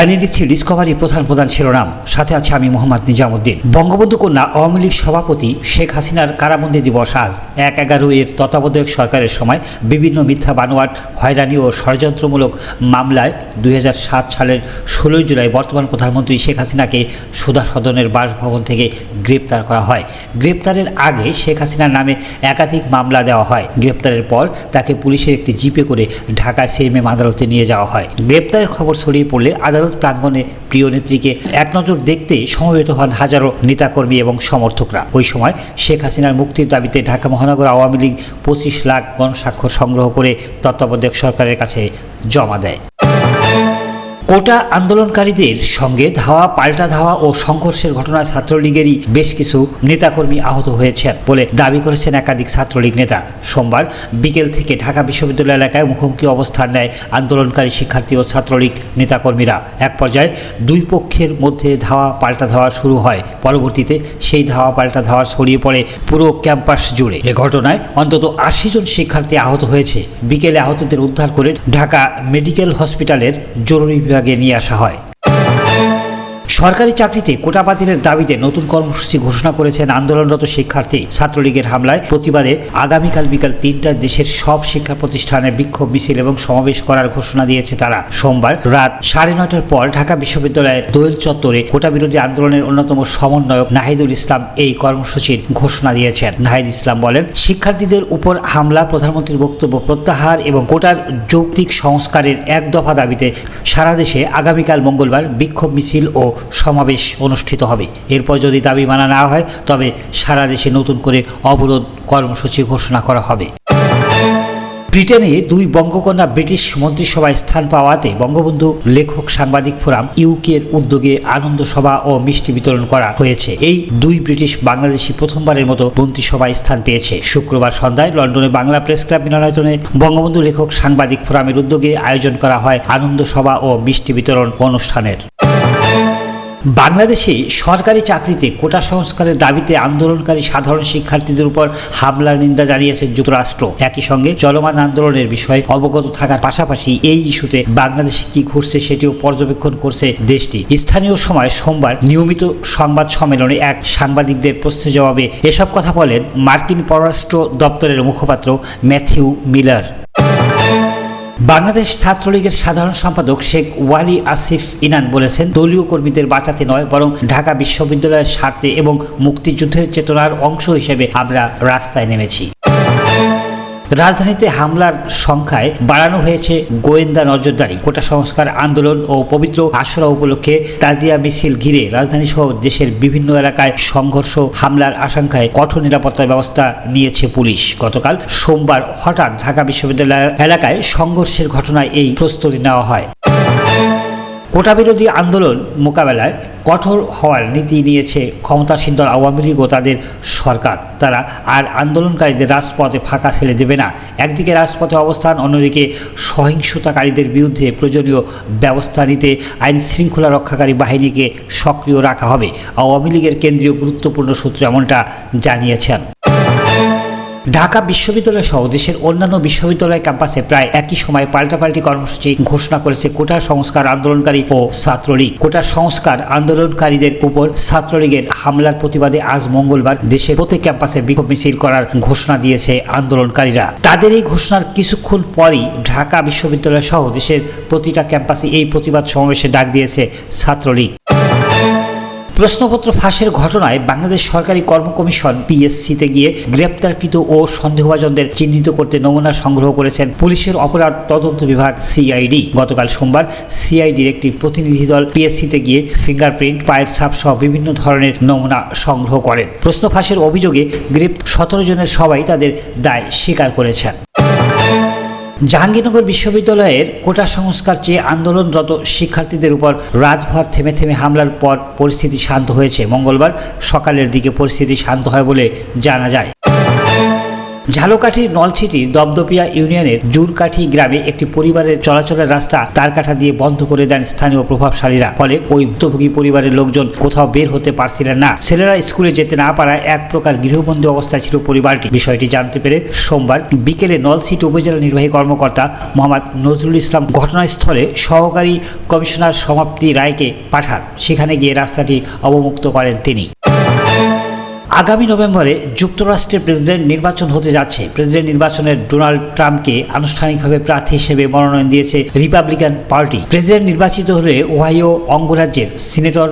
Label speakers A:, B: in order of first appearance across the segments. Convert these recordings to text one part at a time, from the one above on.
A: জানিয়ে দিচ্ছি ডিসকভারি প্রধান শিরোনাম, সাথে আছে আমি মোহাম্মদ নিজামুদ্দিন। বঙ্গবন্ধু কন্যা আওয়ামী লীগ সভাপতি শেখ হাসিনার কারাবন্দী দিবস আজ ১/১১ তত্ত্বাবধায়ক সরকারের সময় বিভিন্ন মিথ্যা বানোয়াট, হয়রানি ও ষড়যন্ত্রমূলক মামলায় ২০০৭ সালের ১৬ জুলাই বর্তমান প্রধানমন্ত্রী শেখ হাসিনাকে সুধা সদনের বাসভবন থেকে গ্রেপ্তার করা হয়। গ্রেপ্তারের আগে শেখ হাসিনার নামে একাধিক মামলা দেওয়া হয়। গ্রেপ্তারের পর তাকে পুলিশের একটি জিপে করে ঢাকা সিএমএম আদালতে নিয়ে যাওয়া হয়। গ্রেপ্তারের খবর ছড়িয়ে পড়লে আদালত প্রাঙ্গণে প্রিয় নেত্রীকে এক নজর দেখতে সমবেত হন হাজারো নেতাকর্মী এবং সমর্থকরা। ওই সময় শেখ হাসিনার মুক্তির দাবিতে ঢাকা মহানগর আওয়ামী লীগ ২৫ লাখ গণস্বাক্ষর সংগ্রহ করে তত্ত্বাবধায়ক সরকারের কাছে জমা দেয়। কোটা আন্দোলনকারীদের সঙ্গে ধাওয়া, পাল্টা ধাওয়া ও সংঘর্ষের ঘটনায় ছাত্রলীগেরই বেশ কিছু নেতাকর্মী আহত হয়েছেন বলে দাবি করেছেন একাধিক ছাত্রলীগ নেতা। সোমবার বিকেল থেকে ঢাকা বিশ্ববিদ্যালয় এলাকায় মুখোমুখি অবস্থান নেয় আন্দোলনকারী শিক্ষার্থী ও ছাত্রলীগ নেতাকর্মীরা। এক পর্যায়ে দুই পক্ষের মধ্যে ধাওয়া পাল্টা ধাওয়া শুরু হয়। পরবর্তীতে সেই ধাওয়া পাল্টা ধাওয়া ছড়িয়ে পড়ে পুরো ক্যাম্পাস জুড়ে। এ ঘটনায় অন্তত ৮০ জন শিক্ষার্থী আহত হয়েছে। বিকেলে আহতদের উদ্ধার করে ঢাকা মেডিকেল হসপিটালের জরুরি বিভাগে নিয়ে আসা হয়। সরকারি চাকরিতে কোটা বাতিলের দাবিতে নতুন কর্মসূচি ঘোষণা করেছেন আন্দোলনরত শিক্ষার্থী। ছাত্রলীগের হামলায় প্রতিবাদে আগামীকাল বিকাল ৩টায় দেশের সব শিক্ষা প্রতিষ্ঠানে বিক্ষোভ মিছিল এবং সমাবেশ করার ঘোষণা দিয়েছে তারা। সোমবার রাত ৯:৩০টার পর ঢাকা বিশ্ববিদ্যালয়ের দোয়েল চত্বরে কোটা বিরোধী আন্দোলনের অন্যতম সমন্বয়ক নাহিদুল ইসলাম এই কর্মসূচির ঘোষণা দিয়েছেন। নাহিদ ইসলাম বলেন, শিক্ষার্থীদের উপর হামলা, প্রধানমন্ত্রীর বক্তব্য প্রত্যাহার এবং কোটার যৌক্তিক সংস্কারের এক দফা দাবিতে সারা দেশে আগামীকাল মঙ্গলবার বিক্ষোভ মিছিল ও সমাবেশ অনুষ্ঠিত হবে। এরপর যদি দাবি মানা না হয় তবে সারা দেশে নতুন করে অবরোধ কর্মসূচি ঘোষণা করা হবে। ব্রিটেনে দুই বঙ্গকন্যা ব্রিটিশ মন্ত্রিসভায় স্থান পাওয়াতে বঙ্গবন্ধু লেখক সাংবাদিক ফোরাম ইউকের উদ্যোগে আনন্দ সভা ও মিষ্টি বিতরণ করা হয়েছে। এই দুই ব্রিটিশ বাংলাদেশি প্রথমবারের মতো মন্ত্রিসভায় স্থান পেয়েছে। শুক্রবার সন্ধ্যায় লন্ডনে বাংলা প্রেস ক্লাব মিলনায়তনে বঙ্গবন্ধু লেখক সাংবাদিক ফোরামের উদ্যোগে আয়োজন করা হয় আনন্দ সভা ও মিষ্টি বিতরণ অনুষ্ঠানের। বাংলাদেশে সরকারি চাকরিতে কোটা সংস্কারের দাবিতে আন্দোলনকারী সাধারণ শিক্ষার্থীদের উপর হামলার নিন্দা জানিয়েছে যুক্তরাষ্ট্র। একই সঙ্গে চলমান আন্দোলনের বিষয়ে অবগত থাকার পাশাপাশি এই ইস্যুতে বাংলাদেশে কি ঘটছে সেটিও পর্যবেক্ষণ করছে দেশটি। স্থানীয় সময় সোমবার নিয়মিত সংবাদ সম্মেলনে এক সাংবাদিকদের প্রশ্নের জবাবে এসব কথা বলেন মার্কিন পররাষ্ট্র দপ্তরের মুখপাত্র ম্যাথিউ মিলার। বাংলাদেশ ছাত্রলীগের সাধারণ সম্পাদক শেখ ওয়ালি আসিফ ইনান বলেছেন, দলীয় কর্মীদের বাঁচাতে নয় বরং ঢাকা বিশ্ববিদ্যালয়ের স্বার্থে এবং মুক্তিযুদ্ধের চেতনার অংশ হিসেবে আমরা রাস্তায় নেমেছি। রাজধানীতে হামলার সংখ্যায় বাড়ানো হয়েছে গোয়েন্দা নজরদারি। কোটা সংস্কার আন্দোলন ও পবিত্র আশুরা উপলক্ষে তাজিয়া মিছিল ঘিরে রাজধানী সহ দেশের বিভিন্ন এলাকায় সংঘর্ষ, হামলার আশঙ্কায় কঠোর নিরাপত্তার ব্যবস্থা নিয়েছে পুলিশ। গতকাল সোমবার হঠাৎ ঢাকা বিশ্ববিদ্যালয় এলাকায় সংঘর্ষের ঘটনায় এই প্রস্তুতি নেওয়া হয়। কোটা বিরোধী আন্দোলন মোকাবেলায় কঠোর হওয়ার নীতি নিয়েছে ক্ষমতাসীন দল আওয়ামী লীগ ও তাদের সরকার। তারা আর আন্দোলনকারীদের রাজপথে ফাঁকা ছেড়ে দেবে না। একদিকে রাজপথে অবস্থান, অন্যদিকে সহিংসতাকারীদের বিরুদ্ধে প্রয়োজনীয় ব্যবস্থা নিতে আইন শৃঙ্খলা রক্ষাকারী বাহিনীকে সক্রিয় রাখা হবে। আওয়ামী লীগের কেন্দ্রীয় গুরুত্বপূর্ণ সূত্র এমনটা জানিয়েছেন। ঢাকা বিশ্ববিদ্যালয় সহ দেশের অন্যান্য বিশ্ববিদ্যালয় ক্যাম্পাসে প্রায় একই সময়ে পাল্টাপাল্টি কর্মসূচি ঘোষণা করেছে কোটা সংস্কার আন্দোলনকারী ও ছাত্রলীগ। কোটা সংস্কার আন্দোলনকারীদের উপর ছাত্রলীগের হামলার প্রতিবাদে আজ মঙ্গলবার দেশের প্রত্যেক ক্যাম্পাসে বিক্ষোভ মিছিল করার ঘোষণা দিয়েছে আন্দোলনকারীরা। তাদের এই ঘোষণার কিছুক্ষণ পরই ঢাকা বিশ্ববিদ্যালয় সহ দেশের প্রতিটা ক্যাম্পাসে এই প্রতিবাদ সমাবেশের ডাক দিয়েছে ছাত্রলীগ। প্রশ্নপত্র ফাঁসের ঘটনায় বাংলাদেশ সরকারি কর্ম কমিশন পিএসসিতে গিয়ে গ্রেপ্তারকৃত ও সন্দেহভাজনদের চিহ্নিত করতে নমুনা সংগ্রহ করেছেন পুলিশের অপরাধ তদন্ত বিভাগ সিআইডি। গতকাল সোমবার সিআইডির একটি প্রতিনিধি দল পিএসসিতে গিয়ে ফিঙ্গারপ্রিন্ট, পায়ের ছাপ সহ বিভিন্ন ধরনের নমুনা সংগ্রহ করেন। প্রশ্ন ফাঁসের অভিযোগে গ্রেপ্তার ১৭ জনের সবাই তাদের দায় স্বীকার করেছেন। জাহাঙ্গীরনগর বিশ্ববিদ্যালয়ের কোটা সংস্কার চেয়ে আন্দোলনরত শিক্ষার্থীদের উপর রাতভর থেমে থেমে হামলার পর পরিস্থিতি শান্ত হয়েছে। মঙ্গলবার সকালের দিকে পরিস্থিতি শান্ত হয় বলে জানা যায়। ঝালকাঠির নলছিটির দপদপিয়া ইউনিয়নের জুরকাঠি গ্রামে একটি পরিবারের চলাচলের রাস্তা তারকাঠা দিয়ে বন্ধ করে দেন স্থানীয় প্রভাবশালীরা। ফলে ওই ভুক্তভোগী পরিবারের লোকজন কোথাও বের হতে পারছিলেন না। ছেলেরা স্কুলে যেতে না পারায় এক প্রকার গৃহবন্দী অবস্থায় ছিল পরিবারটি। বিষয়টি জানতে পেরে সোমবার বিকেলে নলছিটি উপজেলা নির্বাহী কর্মকর্তা মোহাম্মদ নজরুল ইসলাম ঘটনাস্থলে সহকারী কমিশনার সমাপ্তি রায়কে পাঠান। সেখানে গিয়ে রাস্তাটি অবমুক্ত করেন তিনি। আগামী নভেম্বরে যুক্তরাষ্ট্রের প্রেসিডেন্ট নির্বাচন হতে যাচ্ছে। প্রেসিডেন্ট নির্বাচনের ডোনাল্ড ট্রাম্পকে আনুষ্ঠানিকভাবে প্রার্থী হিসেবে মনোনয়ন দিয়েছে রিপাবলিকান পার্টি। প্রেসিডেন্ট নির্বাচিত হলে ওহাইও অঙ্গরাজ্যের senator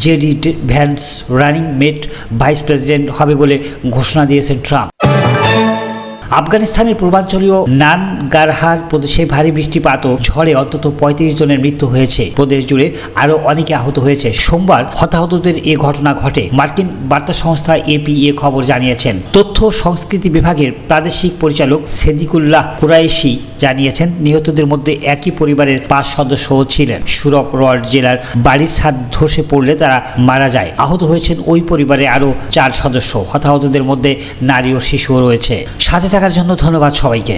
A: JD Vance running mate vice president হবে বলে ঘোষণা দিয়েছেন ট্রাম্প। আফগানিস্তানের পূর্বাঞ্চলীয় নানগারহার প্রদেশে ভারী বৃষ্টিপাত ও ঝড়ে অন্তত ৩৫ জনের মৃত্যু হয়েছে। প্রদেশ জুড়ে আরও অনেকে আহত হয়েছে। সোমবার হতাহতদের এ ঘটনা ঘটে। মার্কিন বার্তা সংস্থা এপি এ খবর জানিয়েছেন। তথ্য সংস্কৃতি বিভাগের প্রাদেশিক পরিচালক সেদিকুল্লাহ কুরাইশি জানিয়েছেন, নিহতদের মধ্যে একই পরিবারের ৫ সদস্যও ছিলেন। সুরকরওয়ার্ড জেলার বাড়ির ছাদ ধসে পড়লে তারা মারা যায়। আহত হয়েছেন ওই পরিবারে আরও ৪ সদস্য। হতাহতদের মধ্যে নারী ও শিশুও রয়েছে। সাথে থাকার জন্য ধন্যবাদ সবাইকে।